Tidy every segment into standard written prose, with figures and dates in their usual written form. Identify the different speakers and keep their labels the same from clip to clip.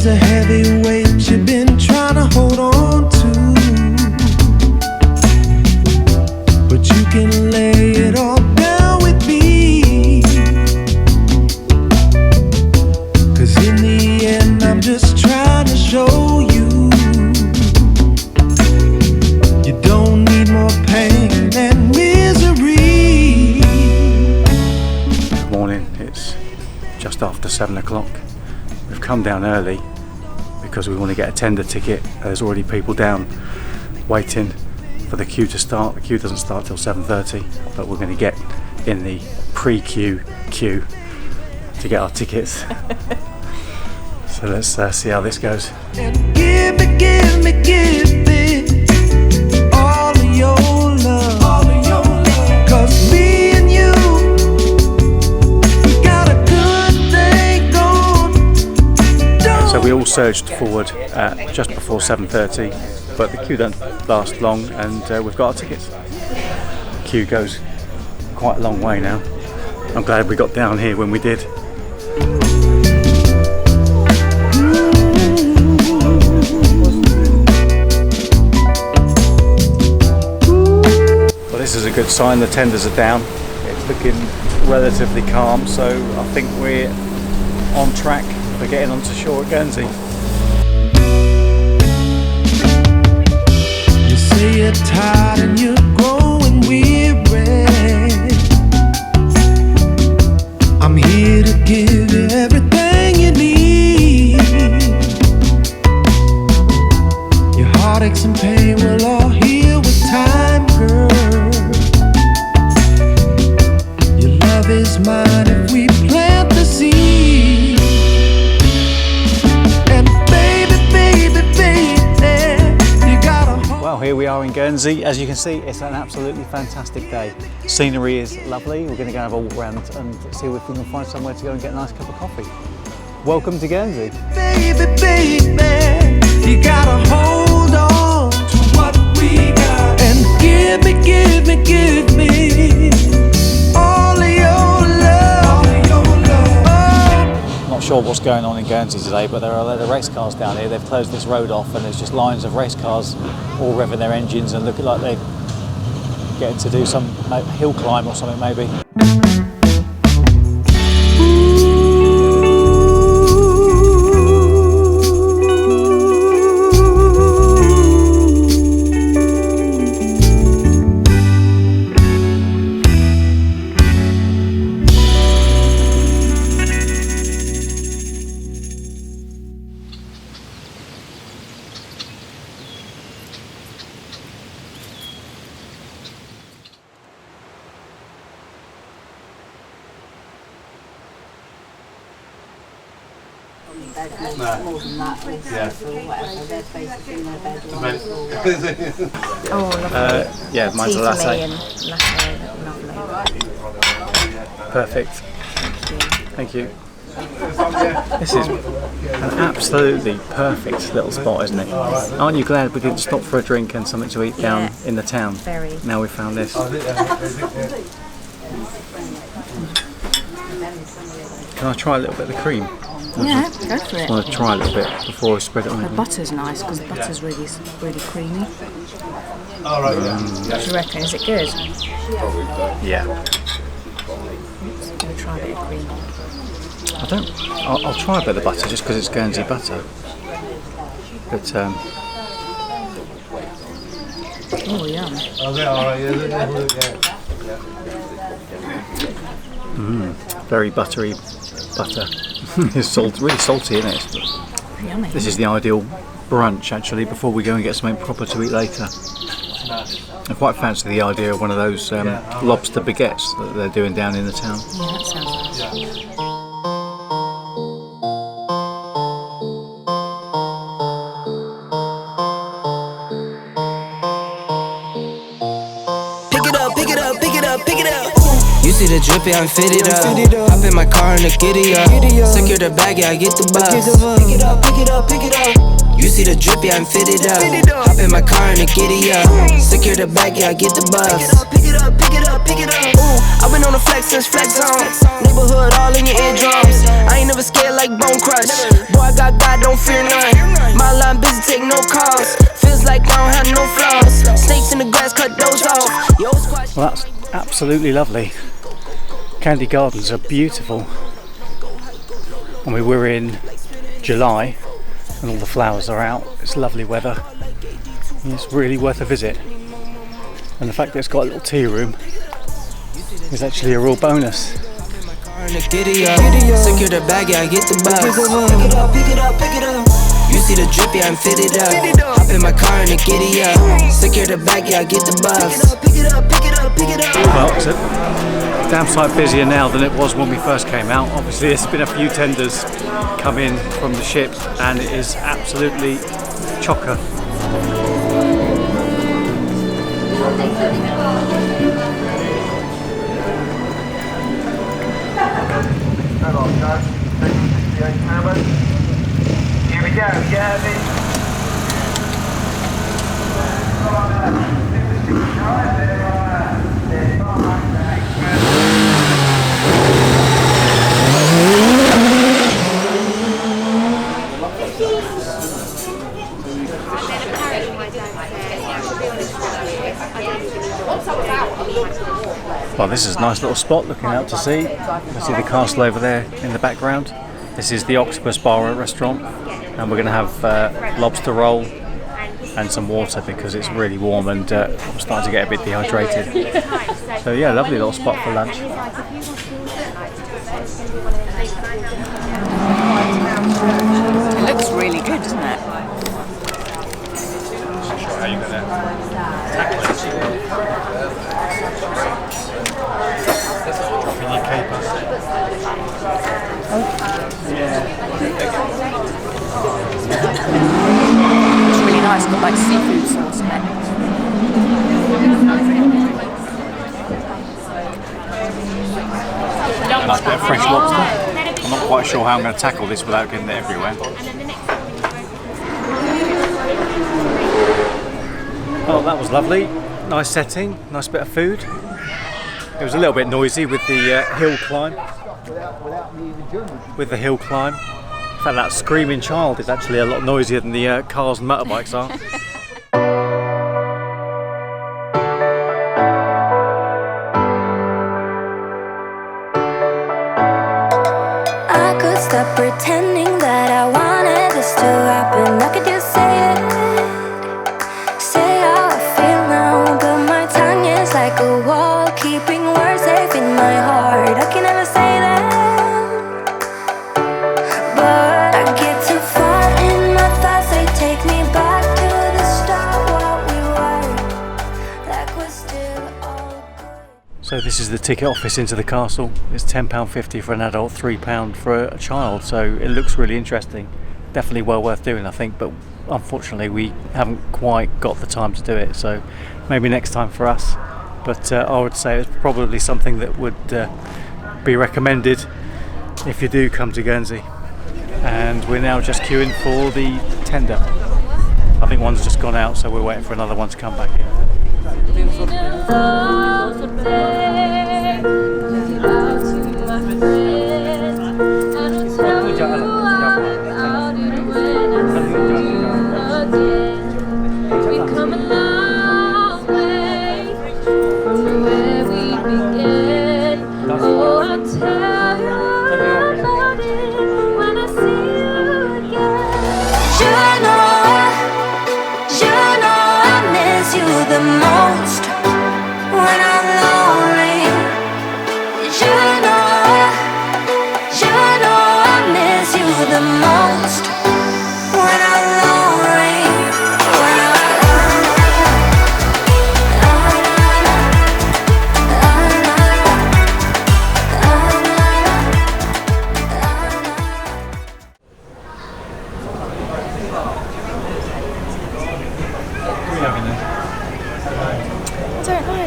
Speaker 1: There's a heavy weight you've been trying to hold on to, but you can lay it all down with me, 'cause in the end I'm just trying to show you you don't need more pain and misery.
Speaker 2: Good morning, it's just after 7 o'clock. We've come down early because we want to get a tender ticket. There's already people down waiting for the queue to start. The queue doesn't start till 7:30, but we're going to get in the pre-queue queue to get our tickets. So let's see how this goes.
Speaker 1: And give me all of your love, 'cause me and you, we got a good thing going.
Speaker 2: So we all surged forward just before 7:30, but the queue don't last long, and we've got our tickets. The queue goes quite a long way now. I'm glad we got down here when we did. Well, this is a good sign. The tenders are down. It's looking relatively calm, so I think we're on track for getting onto shore at Guernsey.
Speaker 1: You say you're tired and you're growing weary. I'm here to give you everything you need. Your heartaches and pain will all heal with time, girl. Your love is mine if we plant the seed. And baby, you gotta hold.
Speaker 2: Well, here we are in Guernsey. As you can see, it's an absolutely fantastic day. Scenery is lovely. We're going to go have a walk around and see if we can find somewhere to go and get a nice cup of coffee. Welcome to Guernsey.
Speaker 1: Baby, you gotta hold on to what we got and give me all of your love.
Speaker 2: Not sure what's going on in Guernsey today, but there are a load of race cars down here. They've closed this road off and there's just lines of race cars all revving their engines and looking like they're getting to do some hill climb or something maybe.
Speaker 3: Oh, lovely.
Speaker 2: Yeah, mine's
Speaker 3: Tea
Speaker 2: a
Speaker 3: for
Speaker 2: latte.
Speaker 3: me and latte, lovely.
Speaker 2: Perfect. Thank you. This is an absolutely perfect little spot, isn't it? Aren't you glad we didn't stop for a drink and something to eat down in the town?
Speaker 3: Very.
Speaker 2: Now we found this. Can I try a little bit of the cream?
Speaker 3: Yeah, go for
Speaker 2: I
Speaker 3: it.
Speaker 2: want to try a little bit before I spread it on.
Speaker 3: The butter's nice because the butter's really creamy. What do you reckon? Is it good?
Speaker 2: Yeah.
Speaker 3: I'm going to try a bit of cream.
Speaker 2: I'll try a bit of the butter just because it's Guernsey butter. But
Speaker 3: Oh, yum.
Speaker 2: very buttery butter. It's really salty, isn't it?
Speaker 3: Yummy.
Speaker 2: This is the ideal brunch actually before we go and get something proper to eat later. I quite fancy the idea of one of those lobster baguettes that they're doing down in the town.
Speaker 3: Yeah, that sounds nice.
Speaker 4: You see the drippy, I'm fitted up. Hop in my car and the giddy up. Secure the bag, yeah, I get the bus. Pick it up, pick it up, pick it up. You see the drippy, I'm fitted up. Hop in my car and the giddy up. Secure the bag, yeah, I get the bus. Pick it up, pick it up, pick it up, pick it up. I've been on the flex since flex zone. Neighborhood all in your eardrums. I ain't never scared like Bone Crush. Boy, I got God, don't fear none. My line busy, take no calls. Feels like I don't have no flaws. Snakes in the grass, cut those off. Yo, squash.
Speaker 2: Well, that's absolutely lovely. Candy Gardens are beautiful. I mean, we're in July and all the flowers are out. It's lovely weather. And it's really worth a visit. And the fact that it's got a little tea room is actually a real bonus.
Speaker 4: Secure the bag, yeah, I get the bus. Pick it up, pick it up, pick it up. You see the drip, yeah, I'm fitted up. Hop in my car and giddy up. Secure the bag, yeah, I get the bus. Pick it up, pick it up, pick it up.
Speaker 2: Well, it's a damn sight busier now than it was when we first came out. Obviously, there's been a few tenders come in from the ship, and it is absolutely chocker.
Speaker 1: Here we go, Gavin.
Speaker 2: Well, this is a nice little spot looking out to sea. You see the castle over there in the background. This is the Octopus Bar and Restaurant, and we're going to have lobster roll and some water because it's really warm and I'm starting to get a bit dehydrated. So yeah, lovely little spot for lunch.
Speaker 3: It looks really good, doesn't it?
Speaker 2: Not sure how you're going to tackle it. Dropping your caper.
Speaker 3: It's really nice, got like seafood sauce in it.
Speaker 2: A nice bit of fresh lobster. I'm not quite sure how I'm going to tackle this without getting it everywhere. Oh, that was lovely. Nice setting, nice bit of food. It was a little bit noisy with the hill climb. In fact, that screaming child is actually a lot noisier than the cars and motorbikes are.
Speaker 5: I could stop pretending that I wanted this to happen. I could just say it, say how I feel now. But my tongue is like a wall, keeping words safe in my heart. I can never say that. But I get too far in my thoughts, they take me back to the start. What we were, like was still all good.
Speaker 2: So this is the ticket office into the castle. It's £10.50 for an adult, £3 for a child. So it looks really interesting. Definitely well worth doing, I think. But unfortunately, we haven't quite got the time to do it. So maybe next time for us. But I would say it's probably something that would be recommended if you do come to Guernsey. And we're now just queuing for the tender. I think one's just gone out, so we're waiting for another one to come back in.
Speaker 5: The most when I'm lonely, you know I miss you the most when I'm lonely.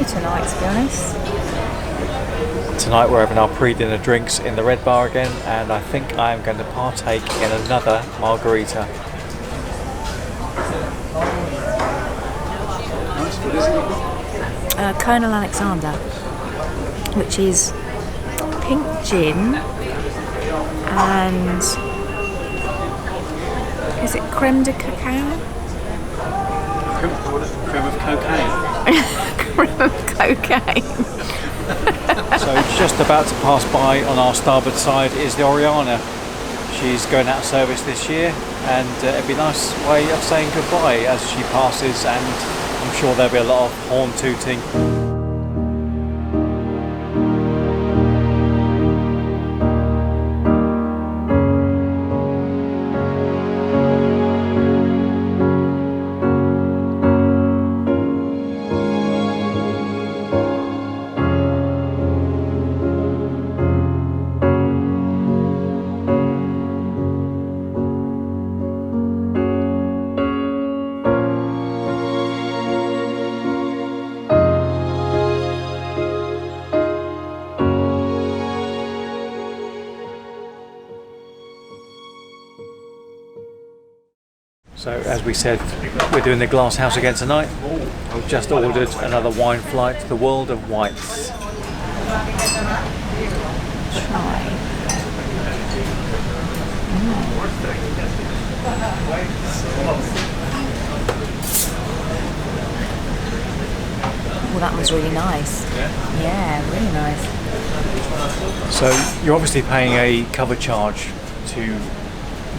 Speaker 3: Tonight, to be honest.
Speaker 2: Tonight we're having our pre-dinner drinks in the Red Bar again, and I think I am going to partake in another margarita.
Speaker 3: Colonel Alexander, which is pink gin and is it creme de cacao?
Speaker 2: Creme of cocaine.
Speaker 3: Creme of cocaine.
Speaker 2: So just about to pass by on our starboard side is the Oriana. She's going out of service this year, and it'd be a nice way of saying goodbye as she passes, and I'm sure there'll be a lot of horn tooting. So as we said, we're doing the glass house again tonight. I've just ordered another wine flight to the world of whites.
Speaker 3: Well, that was really nice. Yeah, really nice.
Speaker 2: So you're obviously paying a cover charge to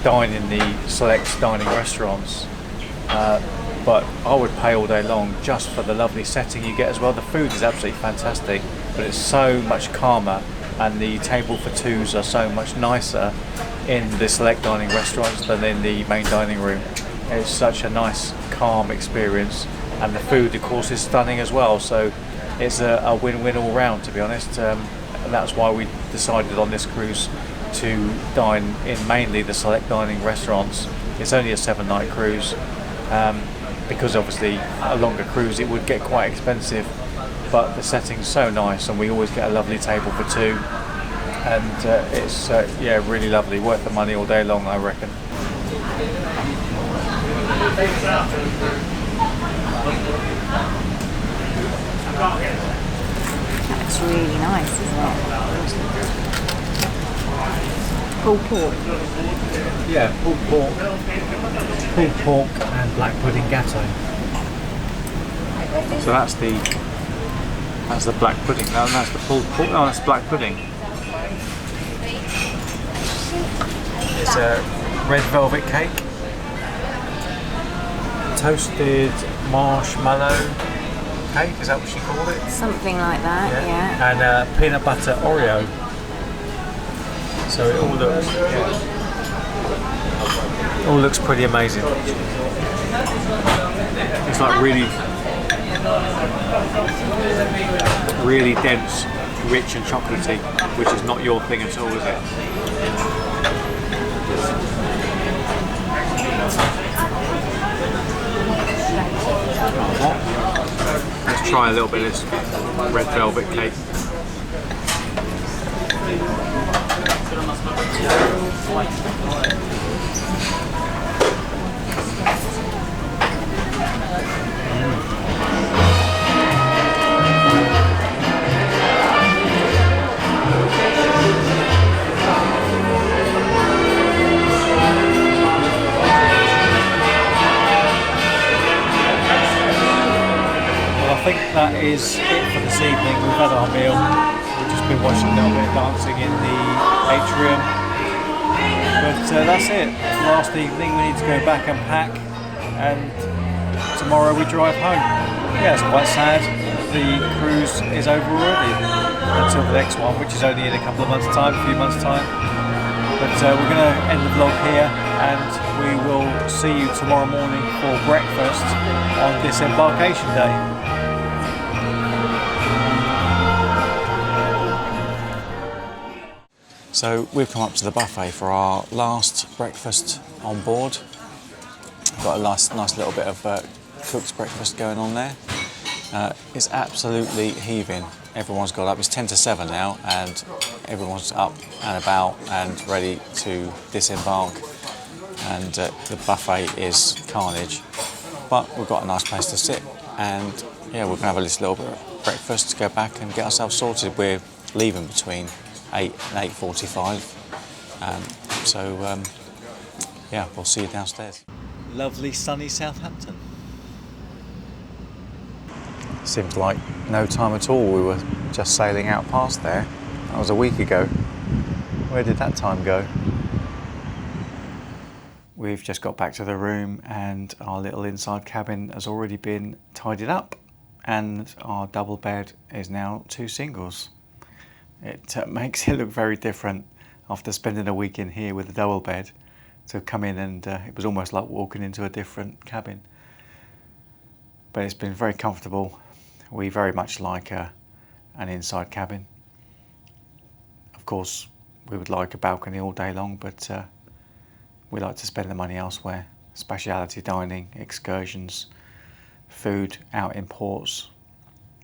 Speaker 2: dine in the select dining restaurants, but I would pay all day long just for the lovely setting you get as well. The food is absolutely fantastic, but it's so much calmer, and the table for twos are so much nicer in the select dining restaurants than in the main dining room. It's such a nice calm experience, and the food of course is stunning as well, so it's a win-win all round, to be honest. And that's why we decided on this cruise to dine in mainly the select dining restaurants. It's only a 7-night cruise, because obviously a longer cruise it would get quite expensive, but the setting's so nice, and we always get a lovely table for two, and it's yeah, really lovely, worth the money all day long, I reckon.
Speaker 3: That's really nice, isn't it? Pulled pork.
Speaker 2: Yeah, pulled pork and black pudding gatto. So that's the black pudding. No, that's the pulled pork. No, that's black pudding. It's a red velvet cake, toasted marshmallow cake. Is that what she called it?
Speaker 3: Something like that, yeah.
Speaker 2: And peanut butter Oreo. So it all looks pretty amazing. It's like really dense, rich and chocolatey, which is not your thing at all, is it? Let's try a little bit of this red velvet cake. I think that is it for this evening. We've had our meal. We've just been watching a little bit of dancing in the atrium. But that's it. Last evening, we need to go back and pack, and tomorrow we drive home. Yeah, it's quite sad. The cruise is over already until the next one, which is only in a couple of months' time, a few months' time. But we're going to end the vlog here, and we will see you tomorrow morning for breakfast on Disembarkation Day. So we've come up to the buffet for our last breakfast on board. Got a nice little bit of cooked breakfast going on there. It's absolutely heaving. Everyone's got up. It's 10 to 7 now, and everyone's up and about and ready to disembark. And the buffet is carnage, but we've got a nice place to sit. And yeah, we're gonna have a little bit of breakfast to go back and get ourselves sorted. We're leaving between 8 and 8:45, Yeah, we'll see you downstairs. Lovely sunny Southampton. Seems like no time at all. We were just sailing out past there. That was a week ago. Where did that time go? We've just got back to the room and our little inside cabin has already been tidied up, and our double bed is now 2 singles. It makes it look very different after spending a week in here with a double bed to come in, and it was almost like walking into a different cabin. But it's been very comfortable. We very much like an inside cabin. Of course, we would like a balcony all day long, but we like to spend the money elsewhere. Speciality dining, excursions, food out in ports,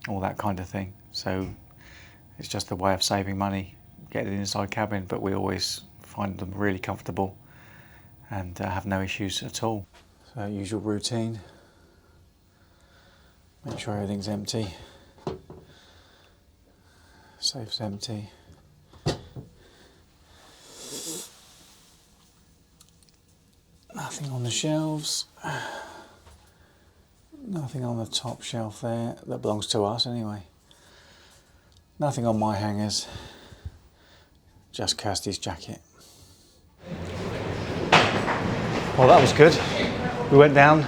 Speaker 2: all that kind of thing. So it's just a way of saving money, getting an inside cabin, but we always find them really comfortable and have no issues at all. So usual routine, make sure everything's empty, safe's empty. Nothing on the shelves, nothing on the top shelf there that belongs to us anyway. Nothing on my hangers, just Kirstie's jacket. Well, that was good. We went down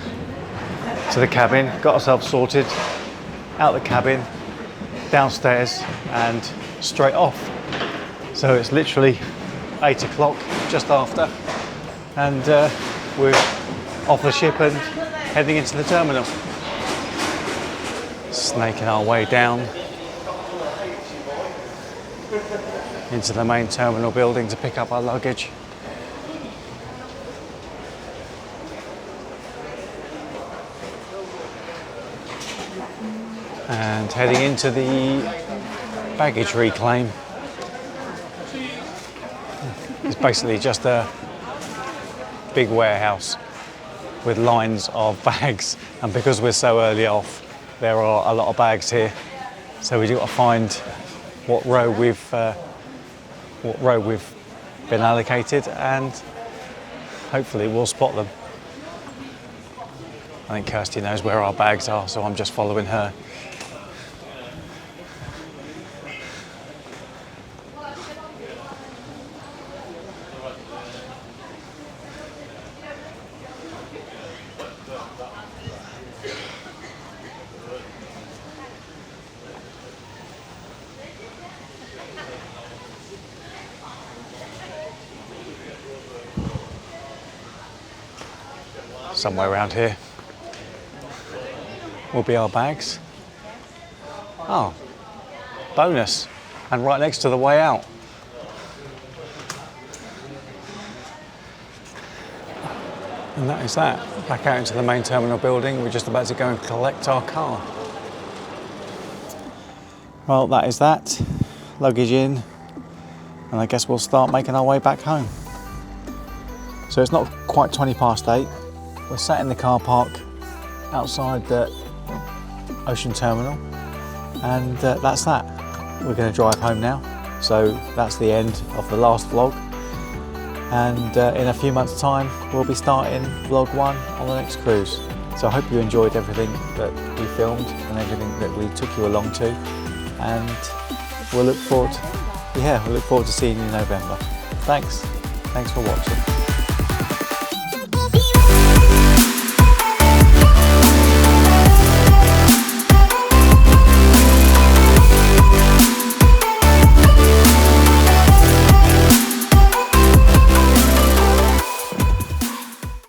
Speaker 2: to the cabin, got ourselves sorted, out the cabin, downstairs and straight off. So it's literally 8 o'clock, just after, and we're off the ship and heading into the terminal. Snaking our way down into the main terminal building to pick up our luggage. And heading into the baggage reclaim. It's basically just a big warehouse with lines of bags, and because we're so early off, there are a lot of bags here. So we've got to find what row we've been allocated, and hopefully we'll spot them. I think Kirstie knows where our bags are, so I'm just following her. Somewhere around here will be our bags. Oh, bonus, and right next to the way out. And that is that. Back out into the main terminal building. We're just about to go and collect our car. Well, that is that. Luggage in, and I guess we'll start making our way back home. So it's not quite 20 past 8. We're sat in the car park outside the Ocean Terminal, and that's that. We're going to drive home now. So that's the end of the last vlog, and in a few months' time we'll be starting vlog 1 on the next cruise. So I hope you enjoyed everything that we filmed and everything that we took you along to, and we'll look forward to seeing you in November. Thanks for watching.